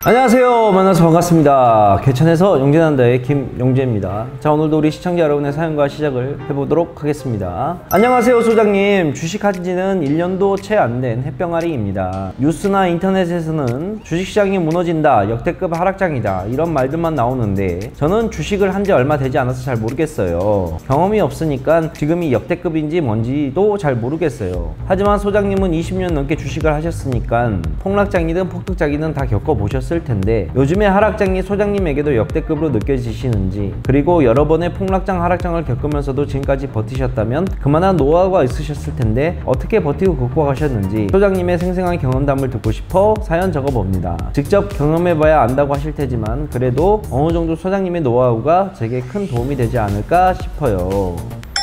안녕하세요. 만나서 반갑습니다. 개천에서 용재난다의 김용재입니다. 자, 오늘도 우리 시청자 여러분의 사연과 시작을 해보도록 하겠습니다. 안녕하세요 소장님. 주식한 지는 1년도 채 안 된 햇병아리입니다. 뉴스나 인터넷에서는 주식시장이 무너진다, 역대급 하락장이다 이런 말들만 나오는데 저는 주식을 한 지 얼마 되지 않아서 잘 모르겠어요. 경험이 없으니까 지금이 역대급인지 뭔지도 잘 모르겠어요. 하지만 소장님은 20년 넘게 주식을 하셨으니까 폭락장이든 폭등장이든 다 겪어보셨을 텐데 요즘의 하락장이 소장님에게도 역대급으로 느껴지시는지, 그리고 여러 번의 폭락장 하락장을 겪으면서도 지금까지 버티셨다면 그만한 노하우가 있으셨을 텐데 어떻게 버티고 극복하셨는지 소장님의 생생한 경험담을 듣고 싶어 사연 적어봅니다. 직접 경험해봐야 안다고 하실 테지만 그래도 어느 정도 소장님의 노하우가 제게 큰 도움이 되지 않을까 싶어요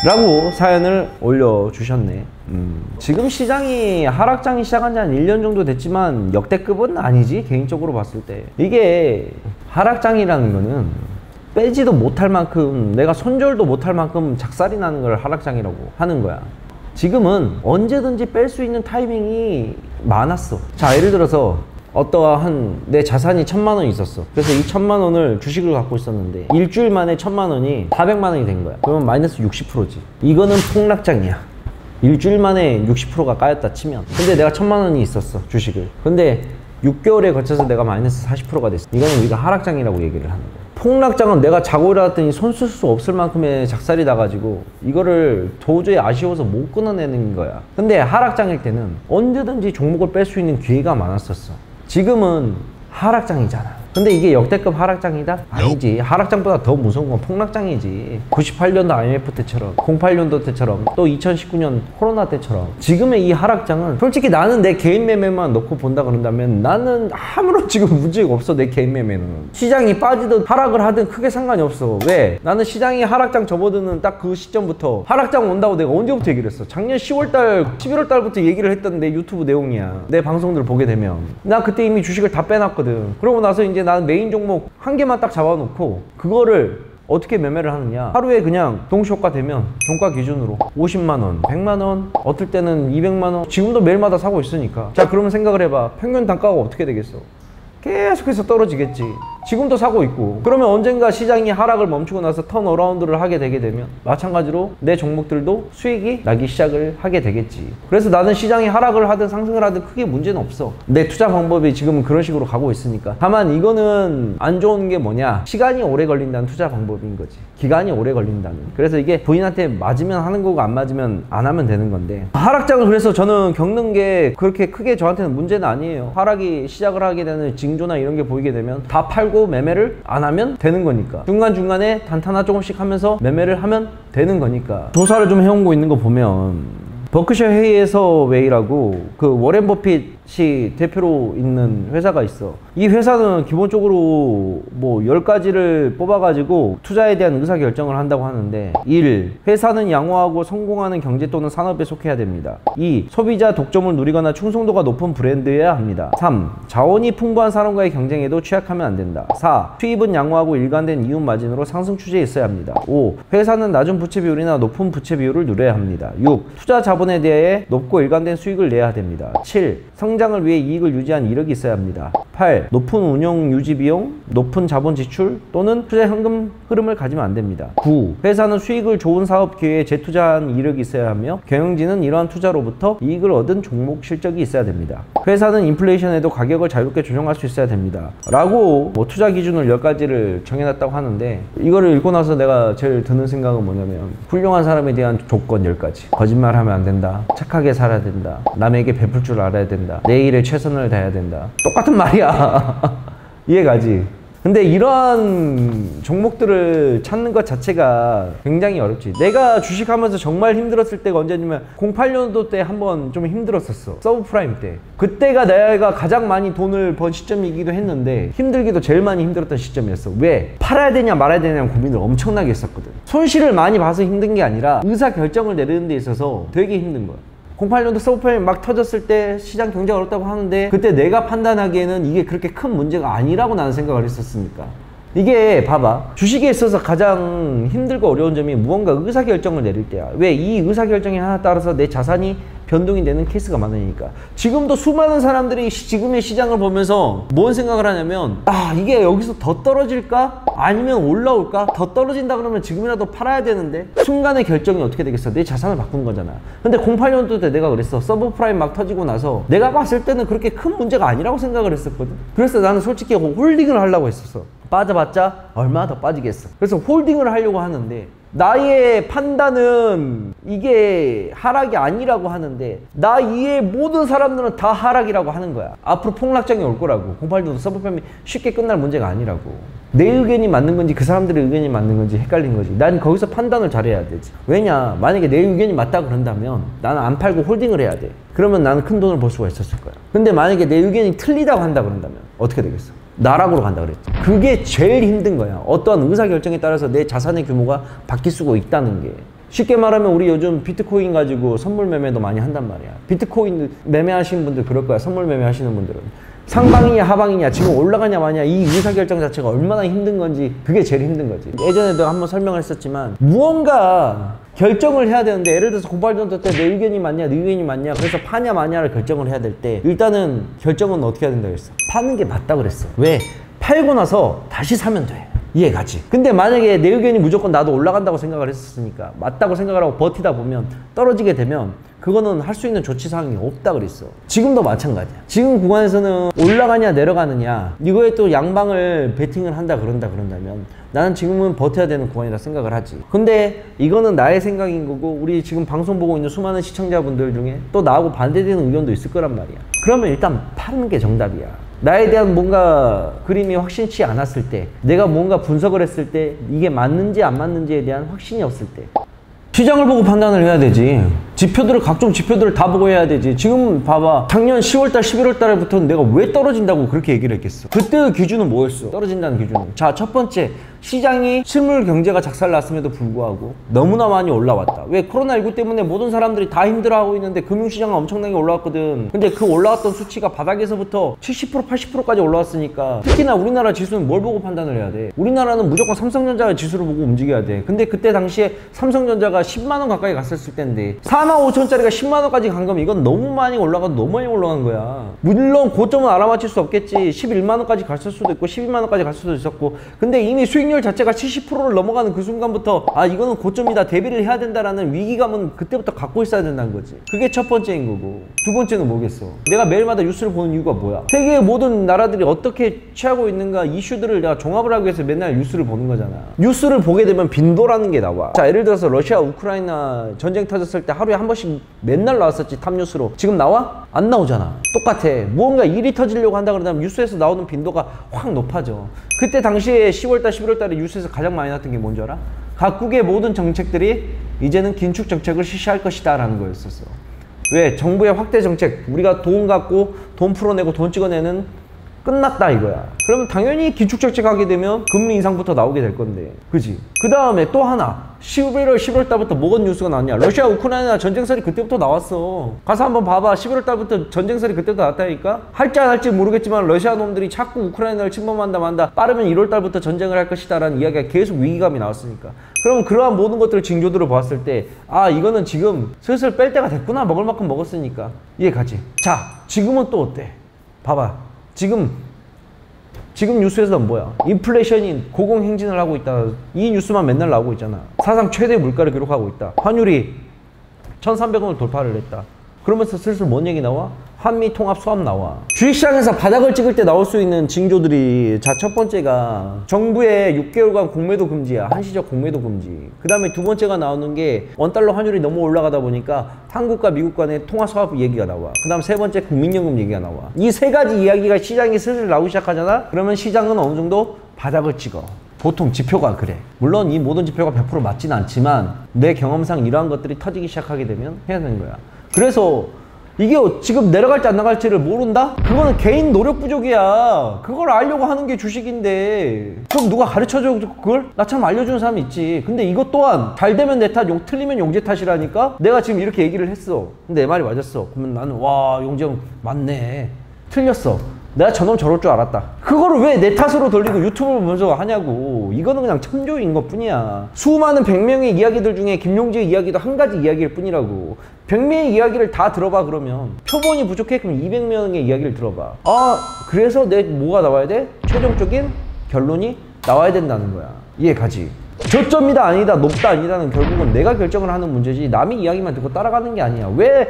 라고 사연을 올려주셨네. 지금 시장이 하락장이 시작한 지 한 1년 정도 됐지만 역대급은 아니지. 개인적으로 봤을 때 이게 하락장이라는 거는 빼지도 못할 만큼, 내가 손절도 못할 만큼 작살이 나는 걸 하락장이라고 하는 거야. 지금은 언제든지 뺄 수 있는 타이밍이 많았어. 자, 예를 들어서 어떠한 내 자산이 1000만 원이 있었어. 그래서 이 1000만 원을 주식을 갖고 있었는데 일주일 만에 1000만 원이 400만 원이 된 거야. 그러면 마이너스 60%지. 이거는 폭락장이야. 일주일 만에 60%가 까였다 치면. 근데 내가 1000만 원이 있었어, 주식을. 근데 6개월에 거쳐서 내가 마이너스 40%가 됐어. 이거는 우리가 하락장이라고 얘기를 하는 거야. 폭락장은 내가 자고 일어났더니 손 쓸 수 없을 만큼의 작살이 나가지고 이거를 도저히 아쉬워서 못 끊어내는 거야. 근데 하락장일 때는 언제든지 종목을 뺄 수 있는 기회가 많았었어. 지금은 하락장이잖아. 근데 이게 역대급 하락장이다? 아니지. 하락장보다 더 무서운 건 폭락장이지. 98년도 IMF 때처럼, 08년도 때처럼, 또 2019년 코로나 때처럼. 지금의 이 하락장은 솔직히 나는 내 개인 매매만 놓고 본다 그런다면 나는 아무런 지금 문제가 없어. 내 개인 매매는 시장이 빠지든 하락을 하든 크게 상관이 없어. 왜? 나는 시장이 하락장 접어드는 딱 그 시점부터 하락장 온다고 내가 언제부터 얘기를 했어? 작년 10월달 11월달부터 얘기를 했던 내 유튜브 내용이야. 내 방송들을 보게 되면 나 그때 이미 주식을 다 빼놨거든. 그러고 나서 이제 나는 메인 종목 한 개만 딱 잡아놓고 그거를 어떻게 매매를 하느냐. 하루에 그냥 동시효과 되면 종가 기준으로 50만원, 100만원, 어떨 때는 200만원, 지금도 매일마다 사고 있으니까. 자, 그러면 생각을 해봐. 평균 단가가 어떻게 되겠어? 계속해서 떨어지겠지. 지금도 사고 있고. 그러면 언젠가 시장이 하락을 멈추고 나서 턴어라운드를 하게 되게 되면 마찬가지로 내 종목들도 수익이 나기 시작을 하게 되겠지. 그래서 나는 시장이 하락을 하든 상승을 하든 크게 문제는 없어. 내 투자 방법이 지금은 그런 식으로 가고 있으니까. 다만 이거는 안 좋은 게 뭐냐, 시간이 오래 걸린다는 투자 방법인 거지. 기간이 오래 걸린다는. 그래서 이게 본인한테 맞으면 하는 거고 안 맞으면 안 하면 되는 건데, 하락장을 그래서 저는 겪는 게 그렇게 크게 저한테는 문제는 아니에요. 하락이 시작을 하게 되는 징조나 이런 게 보이게 되면 다 팔고 매매를 안 하면 되는 거니까. 중간중간에 단타나 조금씩 하면서 매매를 하면 되는 거니까. 조사를 좀 해온 거 있는 거 보면 버크셔 해서웨이라고 그 워렌 버핏이 대표로 있는 회사가 있어. 이 회사는 기본적으로 뭐 10가지를 뽑아가지고 투자에 대한 의사결정을 한다고 하는데, 1. 회사는 양호하고 성공하는 경제 또는 산업에 속해야 됩니다. 2. 소비자 독점을 누리거나 충성도가 높은 브랜드여야 합니다. 3. 자원이 풍부한 사람과의 경쟁에도 취약하면 안 된다. 4. 수입은 양호하고 일관된 이윤 마진으로 상승 추세에 있어야 합니다. 5. 회사는 낮은 부채 비율이나 높은 부채 비율을 누려야 합니다. 6. 투자 자본에 대해 높고 일관된 수익을 내야 됩니다. 7. 성장을 위해 이익을 유지한 이력이 있어야 합니다. 8. 높은 운영 유지 비용, 높은 자본 지출 또는 투자 현금 흐름을 가지면 안 됩니다. 9. 회사는 수익을 좋은 사업 기회에 재투자한 이력이 있어야 하며 경영진은 이러한 투자로부터 이익을 얻은 종목 실적이 있어야 됩니다. 회사는 인플레이션에도 가격을 자유롭게 조정할 수 있어야 됩니다. 라고 뭐 투자 기준을 10가지를 정해놨다고 하는데, 이거를 읽고 나서 내가 제일 드는 생각은 뭐냐면, 훌륭한 사람에 대한 조건 10가지. 거짓말하면 안 된다. 착하게 살아야 된다. 남에게 베풀 줄 알아야 된다. 내 일에 최선을 다해야 된다. 똑같은 말이야. 이해가지? 근데 이러한 종목들을 찾는 것 자체가 굉장히 어렵지. 내가 주식하면서 정말 힘들었을 때가 언제냐면 08년도 때 한번 좀 힘들었었어. 서브프라임 때. 그때가 내가 가장 많이 돈을 번 시점이기도 했는데 힘들기도 제일 많이 힘들었던 시점이었어. 왜? 팔아야 되냐 말아야 되냐 고민을 엄청나게 했었거든. 손실을 많이 봐서 힘든 게 아니라 의사결정을 내리는 데 있어서 되게 힘든 거야. 08년도 서브프라임 막 터졌을 때 시장 경제가 어렵다고 하는데 그때 내가 판단하기에는 이게 그렇게 큰 문제가 아니라고 나는 생각을 했었으니까. 이게 봐봐, 주식에 있어서 가장 힘들고 어려운 점이 무언가 의사결정을 내릴 때야. 왜? 이 의사결정에 하나 따라서 내 자산이 변동이 되는 케이스가 많으니까. 지금도 수많은 사람들이 지금의 시장을 보면서 뭔 생각을 하냐면, 아, 이게 여기서 더 떨어질까? 아니면 올라올까? 더 떨어진다 그러면 지금이라도 팔아야 되는데, 순간의 결정이 어떻게 되겠어? 내 자산을 바꾸는 거잖아. 근데 08년도 때 내가 그랬어. 서브프라임 막 터지고 나서 내가 봤을 때는 그렇게 큰 문제가 아니라고 생각을 했었거든. 그래서 나는 솔직히 홀딩을 하려고 했었어. 빠져봤자 얼마나 더 빠지겠어. 그래서 홀딩을 하려고 하는데, 나의 판단은 이게 하락이 아니라고 하는데, 나 이외의 모든 사람들은 다 하락이라고 하는 거야. 앞으로 폭락장이 올 거라고. 08년도 서브프라임이 쉽게 끝날 문제가 아니라고. 내 의견이 맞는 건지 그 사람들의 의견이 맞는 건지 헷갈린 거지. 난 거기서 판단을 잘해야 되지. 왜냐, 만약에 내 의견이 맞다 그런다면 나는 안 팔고 홀딩을 해야 돼. 그러면 나는 큰 돈을 벌 수가 있었을 거야. 근데 만약에 내 의견이 틀리다고 한다 그런다면 어떻게 되겠어? 나락으로 간다 그랬지. 그게 제일 힘든 거야. 어떠한 의사결정에 따라서 내 자산의 규모가 바뀔 수가 있다는 게. 쉽게 말하면 우리 요즘 비트코인 가지고 선물 매매도 많이 한단 말이야. 비트코인 매매하시는 분들 그럴 거야. 선물 매매하시는 분들은. 상방이냐 하방이냐, 지금 올라가냐 마냐, 이 의사결정 자체가 얼마나 힘든 건지, 그게 제일 힘든 거지. 예전에도 한번 설명을 했었지만, 무언가 결정을 해야 되는데, 예를 들어서 08년도 때 내 의견이 맞냐 네 의견이 맞냐, 그래서 파냐 마냐를 결정을 해야 될 때 일단은 결정은 어떻게 해야 된다 그랬어? 파는 게 맞다 그랬어. 왜? 팔고 나서 다시 사면 돼. 이해가지? 근데 만약에 내 의견이 무조건 나도 올라간다고 생각을 했었으니까, 맞다고 생각을 하고 버티다 보면 떨어지게 되면 그거는 할 수 있는 조치사항이 없다 그랬어. 지금도 마찬가지야. 지금 구간에서는 올라가냐 내려가느냐, 이거에 또 양방을 베팅을 한다 그런다면 나는 지금은 버텨야 되는 구간이라 생각을 하지. 근데 이거는 나의 생각인 거고, 우리 지금 방송 보고 있는 수많은 시청자분들 중에 또 나하고 반대되는 의견도 있을 거란 말이야. 그러면 일단 파는 게 정답이야. 나에 대한 뭔가 그림이 확신치 않았을 때, 내가 뭔가 분석을 했을 때 이게 맞는지 안 맞는지에 대한 확신이 없을 때, 시장을 보고 판단을 해야 되지. 지표들을, 각종 지표들을 다 보고 해야 되지. 지금 봐봐, 작년 10월달 11월달부터는 내가 왜 떨어진다고 그렇게 얘기를 했겠어? 그때의 기준은 뭐였어? 떨어진다는 기준은, 자, 첫 번째, 시장이 실물 경제가 작살났음에도 불구하고 너무나 많이 올라왔다. 왜? 코로나19 때문에 모든 사람들이 다 힘들어하고 있는데 금융시장은 엄청나게 올라왔거든. 근데 그 올라왔던 수치가 바닥에서부터 70% 80%까지 올라왔으니까, 특히나 우리나라 지수는 뭘 보고 판단을 해야 돼? 우리나라는 무조건 삼성전자의 지수를 보고 움직여야 돼. 근데 그때 당시에 삼성전자가 10만원 가까이 갔었을 때인데 45,000짜리가 10만원까지 간 거면 이건 너무 많이 올라가도 너무 많이 올라간 거야. 물론 고점은 알아맞힐 수 없겠지. 11만원까지 갔을 수도 있고 12만원까지 갔을 수도 있었고, 근데 이미 수익률 자체가 70%를 넘어가는 그 순간부터, 아, 이거는 고점이다, 대비를 해야 된다라는 위기감은 그때부터 갖고 있어야 된다는 거지. 그게 첫 번째인 거고, 두 번째는 뭐겠어? 내가 매일마다 뉴스를 보는 이유가 뭐야? 세계의 모든 나라들이 어떻게 취하고 있는가, 이슈들을 내가 종합을 하기 위해서 맨날 뉴스를 보는 거잖아. 뉴스를 보게 되면 빈도라는 게 나와. 자, 예를 들어서 러시아 우크라이나 전쟁 터졌을 때 하루에 한 번씩 맨날 나왔었지, 탑뉴스로. 지금 나와? 안 나오잖아. 똑같아. 무언가 일이 터지려고 한다 그러면 뉴스에서 나오는 빈도가 확 높아져. 그때 당시에 10월달 11월달에 뉴스에서 가장 많이 나왔던 게 뭔지 알아? 각국의 모든 정책들이 이제는 긴축 정책을 실시할 것이다 라는 거였었어. 왜? 정부의 확대 정책, 우리가 돈 갖고 돈 풀어내고 돈 찍어내는, 끝났다 이거야. 그러면 당연히 긴축정책 하게 되면 금리 인상부터 나오게 될 건데, 그지? 그 다음에 또 하나, 11월 11월 달부터 뭐가 뉴스가 나왔냐? 러시아 우크라이나 전쟁설이 그때부터 나왔어. 가서 한번 봐봐. 11월 달부터 전쟁설이 그때부터 나왔다니까. 할지 안 할지 모르겠지만 러시아 놈들이 자꾸 우크라이나를 침범한다 만다, 빠르면 1월 달부터 전쟁을 할 것이다 라는 이야기가 계속 위기감이 나왔으니까. 그럼 그러한 모든 것들을 징조들을 봤을 때, 아, 이거는 지금 슬슬 뺄 때가 됐구나. 먹을 만큼 먹었으니까. 이해가지? 자, 지금은 또 어때? 봐봐. 지금 뉴스에서는 뭐야? 인플레이션이 고공행진을 하고 있다. 이 뉴스만 맨날 나오고 있잖아. 사상 최대 물가를 기록하고 있다. 환율이 1,300원을 돌파를 했다. 그러면서 슬슬 뭔 얘기 나와? 한미 통합 수합 나와. 주식시장에서 바닥을 찍을 때 나올 수 있는 징조들이, 자, 첫 번째가 정부의 6개월간 공매도 금지야. 한시적 공매도 금지. 그 다음에 두 번째가 나오는 게 원달러 환율이 너무 올라가다 보니까 한국과 미국 간의 통화 수합 얘기가 나와. 그 다음 세 번째 국민연금 얘기가 나와. 이 세 가지 이야기가 시장이 슬슬 나오기 시작하잖아? 그러면 시장은 어느 정도 바닥을 찍어. 보통 지표가 그래. 물론 이 모든 지표가 100% 맞지는 않지만 내 경험상 이러한 것들이 터지기 시작하게 되면 해야 되는 거야. 그래서 이게 지금 내려갈지 안 나갈지를 모른다? 그거는 개인 노력 부족이야. 그걸 알려고 하는 게 주식인데, 그럼 누가 가르쳐줘 그걸? 나처럼 알려주는 사람이 있지. 근데 이것 또한 잘 되면 내 탓, 틀리면 용재 탓이라니까? 내가 지금 이렇게 얘기를 했어. 근데 내 말이 맞았어. 그러면 나는, 와, 용재 형 맞네. 틀렸어. 내가 저놈 저럴 줄 알았다. 그거를 왜 내 탓으로 돌리고 유튜브를 보면서 하냐고. 이거는 그냥 참조인 것 뿐이야. 수많은 100명의 이야기들 중에 김용재의 이야기도 한 가지 이야기일 뿐이라고. 100명의 이야기를 다 들어봐. 그러면 표본이 부족해? 그럼 200명의 이야기를 들어봐. 아, 그래서 내 뭐가 나와야 돼? 최종적인 결론이 나와야 된다는 거야. 이해 가지? 저점이다 아니다, 높다 아니다는 결국은 내가 결정을 하는 문제지 남의 이야기만 듣고 따라가는 게 아니야. 왜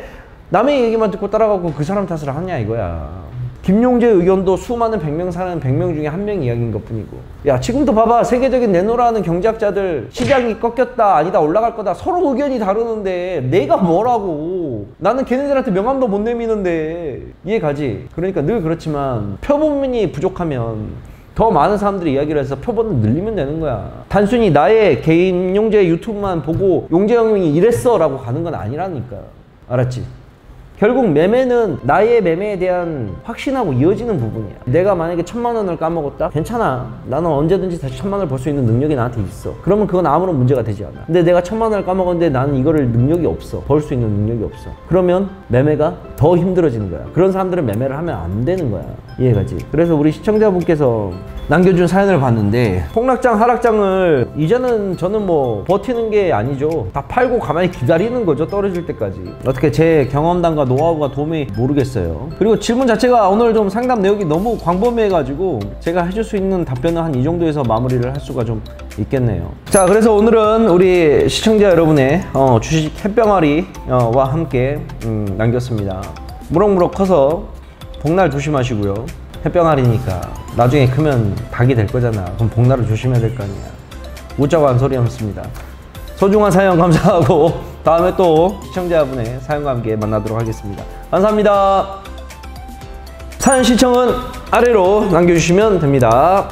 남의 얘기만 듣고 따라가고 그 사람 탓을 하냐 이거야. 김용재의 의견도 수많은 100명 사는 100명 중에 한 명 이야기인 것 뿐이고. 야, 지금도 봐봐. 세계적인 내노라하는 경제학자들 시장이 꺾였다 아니다 올라갈 거다 서로 의견이 다르는데 내가 뭐라고. 나는 걔네들한테 명함도 못 내미는데. 이해 가지? 그러니까 늘 그렇지만 표본이 부족하면 더 많은 사람들이 이야기를 해서 표본을 늘리면 되는 거야. 단순히 나의 개인 용재 유튜브만 보고 용재 형이 이랬어 라고 가는 건 아니라니까. 알았지? 결국 매매는 나의 매매에 대한 확신하고 이어지는 부분이야. 내가 만약에 1000만 원을 까먹었다? 괜찮아. 나는 언제든지 다시 1000만 원을 벌 수 있는 능력이 나한테 있어. 그러면 그건 아무런 문제가 되지 않아. 근데 내가 1000만 원을 까먹었는데 나는 이거를 능력이 없어. 벌 수 있는 능력이 없어. 그러면 매매가 더 힘들어지는 거야. 그런 사람들은 매매를 하면 안 되는 거야. 이해가지? 그래서 우리 시청자분께서 남겨준 사연을 봤는데 폭락장 하락장을 이제는 저는 뭐 버티는 게 아니죠. 다 팔고 가만히 기다리는 거죠. 떨어질 때까지. 어떻게 제 경험담과 노하우가 도움이 모르겠어요. 그리고 질문 자체가 오늘 좀 상담 내용이 너무 광범위해 가지고 제가 해줄 수 있는 답변은 한 이 정도에서 마무리를 할 수가 좀 있겠네요. 자, 그래서 오늘은 우리 시청자 여러분의 주식 햇병아리와 함께 남겼습니다. 무럭무럭 커서 복날 조심하시고요. 햇병아리니까 나중에 크면 닭이 될 거잖아. 그럼 복날을 조심해야 될 거 아니야. 웃자고 한 소리였습니다. 소중한 사연 감사하고 다음에 또 시청자분의 사연과 함께 만나도록 하겠습니다. 감사합니다. 사연 신청은 아래로 남겨주시면 됩니다.